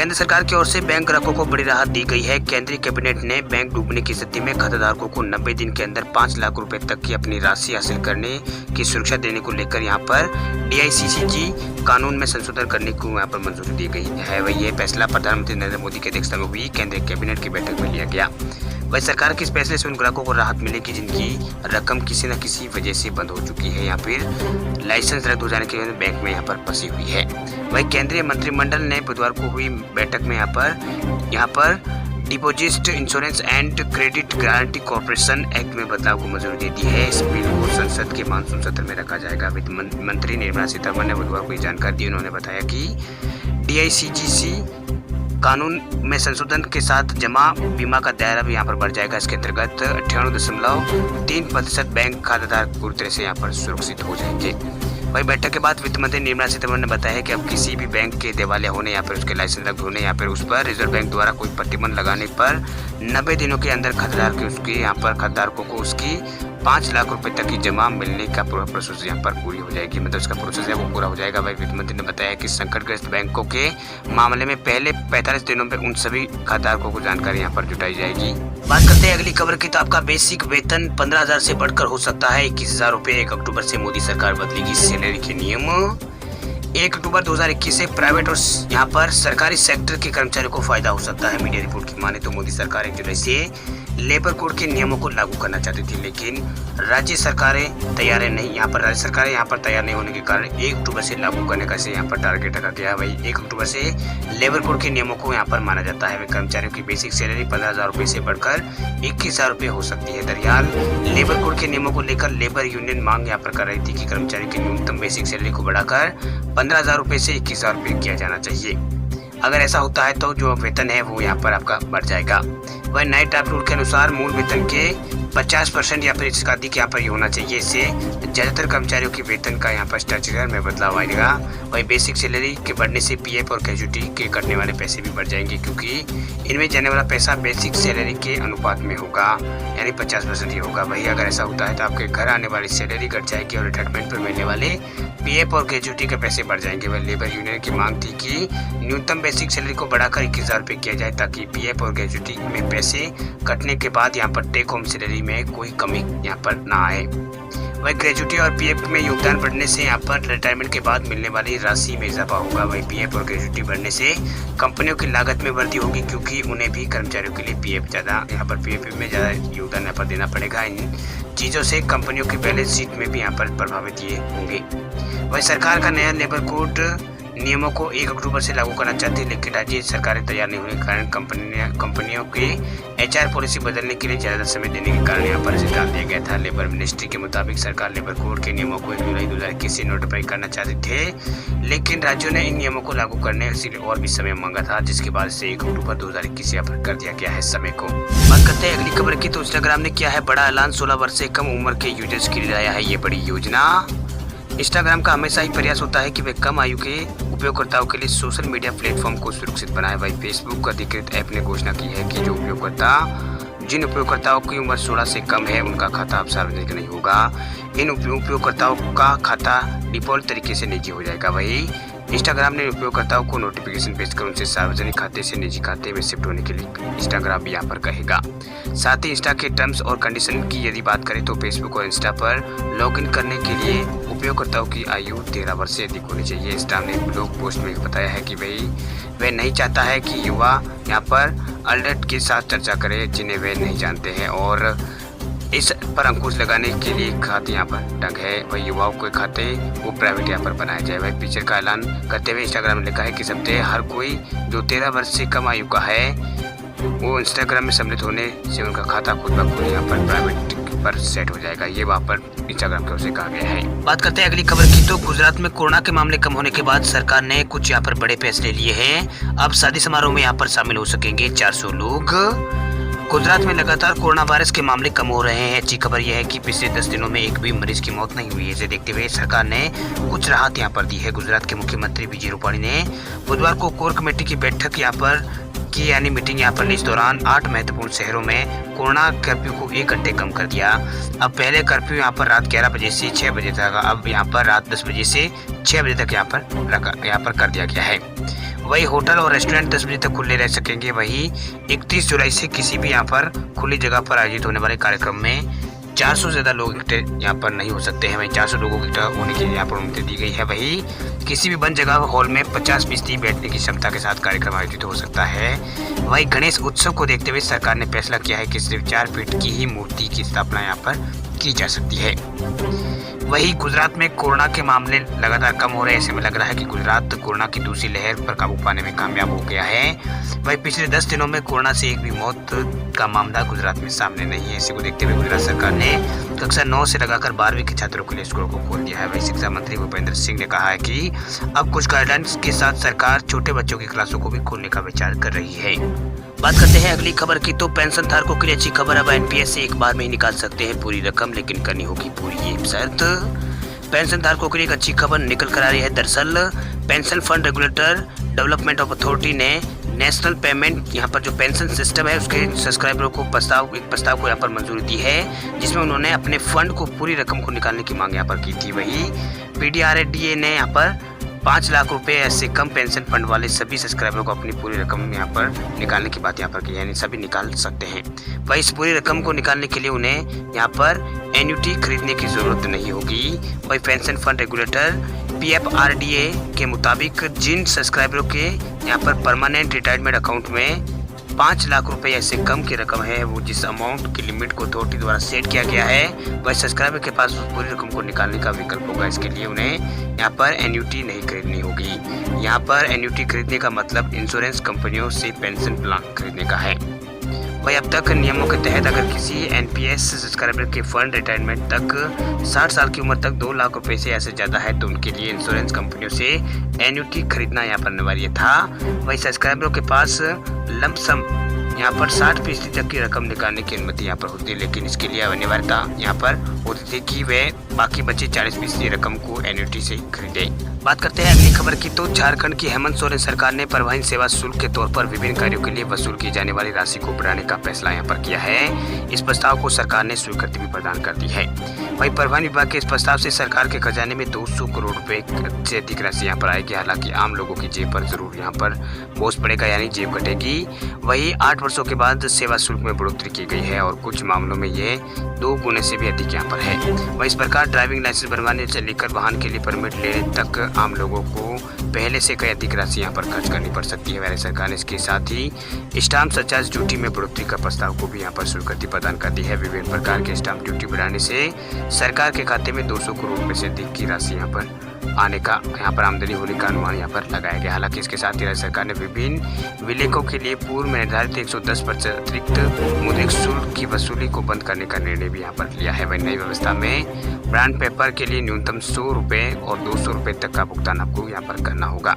केंद्र सरकार की ओर से बैंक ग्राहकों को बड़ी राहत दी गई है। केंद्रीय कैबिनेट ने बैंक डूबने की स्थिति में खाताधारकों को 90 दिन के अंदर 5 लाख रुपए तक की अपनी राशि हासिल करने की सुरक्षा देने को लेकर यहाँ पर DICCG कानून में संशोधन करने को यहाँ पर मंजूरी दी गई है। वही ये फैसला प्रधानमंत्री नरेंद्र मोदी की अध्यक्षता में हुई केंद्रीय कैबिनेट की बैठक में लिया गया। वही सरकार के इस फैसले से उन ग्राहकों को राहत मिलेगी जिनकी रकम किसी न किसी वजह से बंद हो चुकी है या फिर लाइसेंस रद्द हो जाने के बाद बैंक में यहाँ पर फंसी हुई है। वही केंद्रीय मंत्रिमंडल ने बुधवार को हुई बैठक में यहाँ पर deposit insurance and credit guarantee corporation act में बदलाव को मंजूरी दे दी है। इस बिल को संसद के मानसून सत्र में रखा जाएगा। वित्त मंत्री निर्मला सीतारमण ने बुधवार को जानकारी दी। उन्होंने बताया कि DICCG कानून में संशोधन के साथ जमा बीमा का दायरा भी यहाँ पर बढ़ जाएगा। इसके अंतर्गत 98.3% बैंक खाताधारक पूरी तरह से यहाँ पर सुरक्षित हो जाएंगे। वही बैठक के बाद वित्त मंत्री निर्मला सीतारमण ने बताया कि अब किसी भी बैंक के दिवालिया होने या फिर उसके लाइसेंस रद्द होने या फिर उस पर रिजर्व बैंक द्वारा कोई प्रतिबंध लगाने पर 90 दिनों के अंदर खाताधारकों को उसकी 5 लाख रुपए तक की जमा मिलने का पूरा प्रोसेस यहाँ पर पूरी हो जाएगी। मतलब इसका प्रोसेस है वो पूरा हो जाएगा। वही वित्त मंत्री ने बताया कि संकटग्रस्त बैंकों के मामले में पहले 45 दिनों में उन सभी खाताधारकों को जानकारी यहाँ पर जुटाई जाएगी। बात करते हैं अगली खबर की, तो आपका बेसिक वेतन 15,000 से बढ़कर हो सकता है 21,000 रुपए। 1 अक्टूबर से मोदी सरकार बदलेगी सैलरी के नियम। 1 अक्टूबर 2021 से प्राइवेट और यहाँ पर सरकारी सेक्टर के कर्मचारियों को फायदा हो सकता है। मीडिया रिपोर्ट की माने तो मोदी सरकार 1 जुलाई से लेबर कोड के नियमों को लागू करना चाहती थी, लेकिन राज्य सरकारें तैयार नहीं। राज्य सरकारें यहाँ पर तैयार नहीं होने के कारण 1 अक्टूबर से लागू करने का यहाँ पर टारगेट रखा गया है। वही 1 अक्टूबर से लेबर कोड के नियमों को यहाँ पर माना जाता है। कर्मचारियों की बेसिक सैलरी 15,000 रुपए से बढ़कर 21,000 रुपए हो सकती है। दरअसल लेबर कोड के नियमों को लेकर लेबर यूनियन मांग यहाँ पर कर रही थी कि कर्मचारियों की न्यूनतम बेसिक सैलरी को बढ़ाकर 15,000 रुपए से 21,000 रुपए किया जाना चाहिए। अगर ऐसा होता है तो जो वेतन है वो यहाँ पर आपका बढ़ जाएगा। वह नए ड्राफ्ट रूल के अनुसार मूल वेतन के 50% या फिर इसका अधिक यहाँ पर ये होना चाहिए। इससे ज़्यादातर कर्मचारियों की वेतन का यहाँ पर स्ट्रक्चर में बदलाव आएगा। वही बेसिक सैलरी के बढ़ने से PF और ग्रेजुटी के कटने वाले पैसे भी बढ़ जाएंगे, क्योंकि इनमें जाने वाला पैसा बेसिक सैलरी के अनुपात में होगा, यानी 50% ही होगा। वही अगर ऐसा होता है तो आपके घर आने वाली सैलरी घट जाएगी और रिटायरमेंट पर मिलने वाले PF और ग्रेजुटी के पैसे बढ़ जाएंगे। वह लेबर यूनियन की मांग थी कि न्यूनतम बेसिक सैलरी को बढ़ाकर 21,000 रुपये किया जाए, ताकि PF और ग्रेजुटी में पैसे कटने के बाद यहाँ पर टेक होम सैलरी में कोई कमी यहाँ पर ना आए। वही ग्रेजुटी और PF में योगदान बढ़ने से यहाँ पर रिटायरमेंट के बाद मिलने वाली राशि में इजाफा होगा। वही PF और ग्रेजुटी बढ़ने से कंपनियों की लागत में वृद्धि होगी, क्योंकि उन्हें भी कर्मचारियों के लिए PF में ज़्यादा योगदान यहाँ पर देना पड़ेगा। इन चीज़ों से कंपनियों की बैलेंस शीट में भी यहाँ पर प्रभावित ये होंगे। वही सरकार का नया लेबर कोड नियमों को 1 अक्टूबर से लागू करना चाहती है, लेकिन राज्य सरकारें तैयार नहीं होने के कारण कंपनियों के HR पॉलिसी बदलने के लिए ज़्यादा समय देने के कारण यहाँ पर इसे डाल दिया गया था। लेबर मिनिस्ट्री के मुताबिक सरकार लेबर कोड के नियमों को 1 जुलाई 2021 से नोटिफाई करना चाहते थे, लेकिन राज्यों ने इन नियमों को लागू करने के लिए और भी समय मांगा था, जिसके बाद से 1 अक्टूबर 2021 यहाँ पर कर दिया गया है समय को। बात करते हैं अगली खबर की, तो इंस्टाग्राम ने किया है बड़ा ऐलान। 16 वर्ष से कम उम्र के यूजर्स के लिए लाया है ये बड़ी योजना। इंस्टाग्राम का हमेशा ही प्रयास होता है कि वे कम आयु के उपयोगकर्ताओं के लिए सोशल मीडिया प्लेटफॉर्म को सुरक्षित बनाए। वही फेसबुक अधिकृत ऐप ने घोषणा की है कि जिन उपयोगकर्ताओं की उम्र 16 से कम है उनका खाता अब सार्वजनिक नहीं होगा। इन उपयोगकर्ताओं का खाता डिफॉल्ट तरीके से निजी हो जाएगा। वही इंस्टाग्राम ने उपयोगकर्ताओं को नोटिफिकेशन भेजकर उनसे सार्वजनिक खाते से निजी खाते में शिफ्ट होने के लिए इंस्टाग्राम भी यहाँ पर कहेगा। साथ ही इंस्टा के टर्म्स और कंडीशन की यदि बात करें तो फेसबुक और इंस्टा पर लॉगिन करने के लिए उपयोगकर्ताओं की आयु 13 वर्ष से अधिक होनी चाहिए। इंस्टा ने ब्लॉग पोस्ट में बताया है कि वह नहीं चाहता है कि युवा यहाँ पर अडल्ट के साथ चर्चा करे जिन्हें वे नहीं जानते हैं, और इस पर अंकुश लगाने के लिए खाते यहाँ पर ढंग है। वही युवाओं के खाते वो प्राइवेट यहाँ पर बनाए जाए। वही फीचर का ऐलान करते हुए इंस्टाग्राम ने लिखा है कि सबसे हर कोई जो 13 वर्ष से कम आयु का है वो इंस्टाग्राम में सम्मिलित होने से उनका खाता खुद ब खुद यहाँ पर प्राइवेट पर सेट हो जाएगा। ये वहाँ पर इंस्टाग्राम की ओर से कहा गया है। बात करते हैं अगली खबर की, तो गुजरात में कोरोना के मामले कम होने के बाद सरकार ने कुछ यहाँ पर बड़े फैसले लिए हैं। अब शादी समारोह में यहाँ पर शामिल हो सकेंगे 400 लोग। गुजरात में लगातार कोरोना वायरस के मामले कम हो रहे हैं। अच्छी खबर यह है कि पिछले 10 दिनों में एक भी मरीज की मौत नहीं हुई है। इसे देखते हुए सरकार ने कुछ राहत यहाँ पर दी है। गुजरात के मुख्यमंत्री विजय रूपाणी ने बुधवार को कोर कमेटी की बैठक यहाँ पर की यानी मीटिंग यहाँ पर इस दौरान 8 महत्वपूर्ण शहरों में कोरोना कर्फ्यू को 1 घंटे कम कर दिया। अब पहले कर्फ्यू यहाँ पर रात 11 बजे से 6 बजे तक, अब यहाँ पर रात 10 बजे से 6 बजे तक यहाँ पर कर दिया गया है। वही होटल और रेस्टोरेंट 10 बजे तक खुले रह सकेंगे। वही 31 जुलाई से किसी भी यहाँ पर खुली जगह पर आयोजित होने वाले कार्यक्रम में 400 से ज़्यादा लोग इकट्ठे यहाँ पर नहीं हो सकते हैं। वहीं 400 लोगों की इकट्ठा होने की यहाँ पर अनुमति दी गई है। वही किसी भी बंद जगह हॉल में 50% बैठने की क्षमता के साथ कार्यक्रम आयोजित हो सकता है। वही गणेश उत्सव को देखते हुए सरकार ने फैसला किया है कि सिर्फ 4 फीट की ही मूर्ति की स्थापना यहाँ पर की जा सकती है। वही गुजरात में कोरोना के मामले लगातार कम हो रहे हैं। ऐसे में लग रहा है कि गुजरात कोरोना की दूसरी लहर पर काबू पाने में कामयाब हो गया है। वही पिछले 10 दिनों में कोरोना से एक भी मौत का मामला गुजरात में सामने नहीं है। इसी को देखते हुए गुजरात सरकार ने कक्षा 9 से लगाकर 12वीं के छात्रों के लिए स्कूलों को खोल दिया है। वही शिक्षा मंत्री भूपेंद्र सिंह ने कहा है कि अब कुछ गाइडलाइंस के साथ सरकार छोटे बच्चों की क्लासों को भी खोलने का विचार कर रही है। बात करते हैं अगली खबर की, तो पेंशन धारकों के लिए अच्छी खबर। अब एनपीएस से एक बार में ही निकाल सकते हैं पूरी रकम, लेकिन करनी होगी पूरी ये शर्त। पेंशन धारकों के लिए एक अच्छी खबर निकल कर आ रही है। दरअसल pension fund regulator development of authority ने नेशनल पेमेंट यहाँ पर जो पेंशन सिस्टम है उसके सब्सक्राइबरों को एक प्रस्ताव को यहाँ पर मंजूरी दी है, जिसमें उन्होंने अपने फंड को पूरी रकम को निकालने की मांग यहाँ पर की थी। वही पीडीआरडीए ने यहाँ पर 5 लाख रुपए ऐसे कम पेंशन फंड वाले सभी सब्सक्राइबरों को अपनी पूरी रकम यहाँ पर निकालने की बात यहाँ पर की है, यानी सभी निकाल सकते हैं। वही इस पूरी रकम को निकालने के लिए उन्हें यहाँ पर एन्युटी खरीदने की जरूरत नहीं होगी। वही पेंशन फंड रेगुलेटर पीएफआरडीए के मुताबिक जिन सब्सक्राइबरों के यहाँ पर परमानेंट रिटायरमेंट अकाउंट में 5 लाख रुपए ऐसे कम की रकम है, वो जिस अमाउंट की लिमिट को अथॉरिटी द्वारा सेट किया गया है, वह सब्सक्राइबर के पास उस पूरी रकम को निकालने का विकल्प होगा। इसके लिए उन्हें यहाँ पर एन्युटी नहीं खरीदनी होगी। यहाँ पर एन्युटी खरीदने का मतलब इंश्योरेंस कंपनियों से पेंशन प्लान खरीदने का है। वही अब तक नियमों के तहत अगर किसी एनपीएस सब्सक्राइबर के फंड रिटायरमेंट तक 60 साल की उम्र तक 2 लाख रुपए से ऐसे ज़्यादा है तो उनके लिए इंश्योरेंस कंपनियों से एन्युटी खरीदना यहाँ पर अनिवार्य था। वही सब्सक्राइबरों के पास लमसम यहाँ पर 60% तक की रकम निकालने की अनुमति यहाँ पर होती है, लेकिन इसके लिए अनिवार्यता यहाँ पर होती थी कि वे बाकी बचे 40% रकम को एन्युटी से खरीदे। बात करते हैं अगली खबर की, तो झारखंड की हेमंत सोरेन सरकार ने परिवहन सेवा शुल्क के तौर पर विभिन्न कार्यों के लिए वसूल की जाने वाली राशि को बढ़ाने का फैसला यहाँ पर किया है। इस प्रस्ताव को सरकार ने स्वीकृति भी प्रदान कर दी है। वही परिवहन विभाग के इस प्रस्ताव से सरकार के खजाने में 200 करोड़ रुपए से अधिक राशि यहाँ पर आएगी। हालांकि आम लोगों की जेब पर जरूर यहाँ पर बोझ पड़ेगा, यानी जेब कटेगी। वही 8 वर्षों के बाद सेवा शुल्क में बढ़ोतरी की गई है और कुछ मामलों में ये 2 गुने से भी अधिक यहाँ पर है। वही इस प्रकार ड्राइविंग लाइसेंस बनवाने से लेकर वाहन के लिए परमिट लेने तक आम लोगों को पहले से कई अधिक राशि यहाँ पर खर्च करनी पड़ सकती है। वैसे सरकार ने इसके साथ ही स्टाम्प सरचार्ज ड्यूटी में बढ़ोतरी का प्रस्ताव को भी यहाँ पर स्वीकृति प्रदान कर दी है। विभिन्न प्रकार के स्टाम्प ड्यूटी बढ़ाने से सरकार के खाते में 200 करोड़ रुपए से अधिक की राशि यहाँ पर आने का आमदनी होने का अनुमान यहाँ पर लगाया गया। हालांकि इसके साथ ही राज्य सरकार ने विभिन्न विलेखों के लिए पूर्व में निर्धारित 110% अतिरिक्त मुद्रित शुल्क की वसूली को बंद करने का निर्णय भी यहाँ पर लिया है। वही नई व्यवस्था में ब्रांड पेपर के लिए न्यूनतम 100 रुपये और 200 रुपये तक का भुगतान आपको यहाँ पर करना होगा।